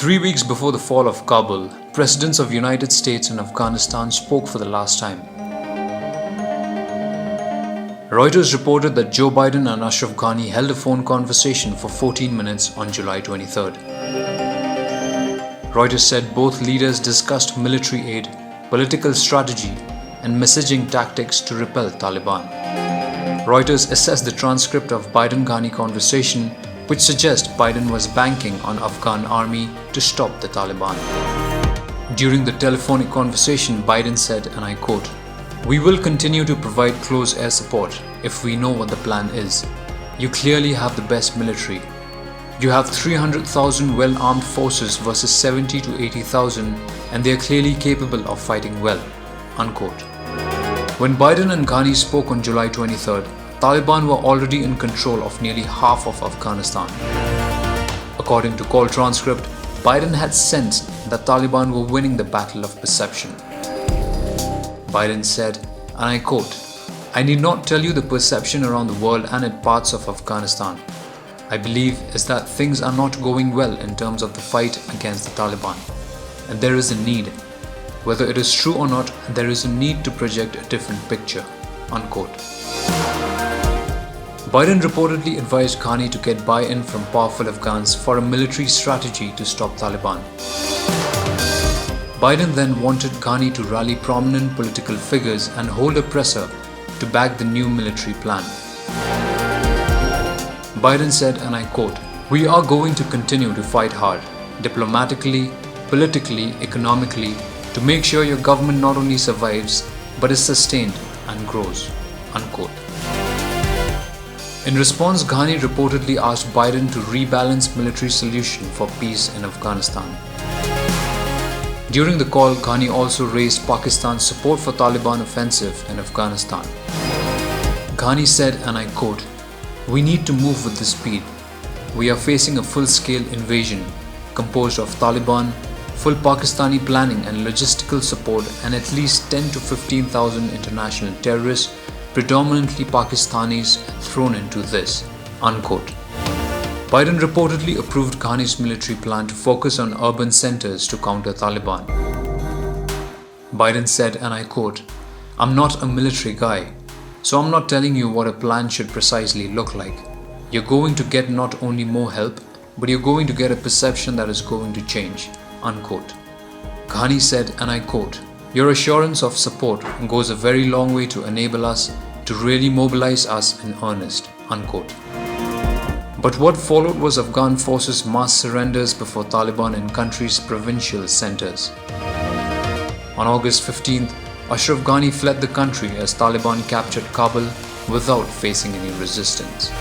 3 weeks before the fall of Kabul, presidents of United States and Afghanistan spoke for the last time. Reuters reported that Joe Biden and Ghani held a phone conversation for 14 minutes on July 23rd. Reuters said both leaders discussed military aid, political strategy, and messaging tactics to repel Taliban. Reuters assessed the transcript of Biden-Ghani conversation, which suggests Biden was banking on Afghan army to stop the Taliban. During the telephonic conversation, Biden said, and I quote, "We will continue to provide close air support if we know what the plan is. You clearly have the best military. You have 300,000 well-armed forces versus 70 to 80,000, and they are clearly capable of fighting well." Unquote. When Biden and Ghani spoke on July 23rd, Taliban were already in control of nearly half of Afghanistan. According to call transcript, Biden had sensed that Taliban were winning the battle of perception. Biden said, and I quote, "I need not tell you the perception around the world and in parts of Afghanistan, I believe, is that things are not going well in terms of the fight against the Taliban. And there is a need. Whether it is true or not, there is a need to project a different picture." Unquote. Biden reportedly advised Ghani to get buy-in from powerful Afghans for a military strategy to stop Taliban. Biden then wanted Ghani to rally prominent political figures and hold a presser to back the new military plan. Biden said, and I quote, "We are going to continue to fight hard, diplomatically, politically, economically, to make sure your government not only survives, but is sustained and grows." Unquote. In response, Ghani reportedly asked Biden to rebalance military solution for peace in Afghanistan. During the call, Ghani also raised Pakistan's support for Taliban offensive in Afghanistan. Ghani said, and I quote, "We need to move with the speed. We are facing a full-scale invasion composed of Taliban, full Pakistani planning and logistical support, and at least 10 to 15,000 international terrorists, predominantly Pakistanis, thrown into this." Unquote. Biden reportedly approved Ghani's military plan to focus on urban centers to counter Taliban. Biden said, and I quote, "I'm not a military guy, so I'm not telling you what a plan should precisely look like. You're going to get not only more help, but you're going to get a perception that is going to change." Unquote. Ghani said, and I quote, "Your assurance of support goes a very long way to enable us to really mobilize us in earnest." Unquote. But what followed was Afghan forces' mass surrenders before Taliban in country's provincial centers. On August 15th, Ghani fled the country as Taliban captured Kabul without facing any resistance.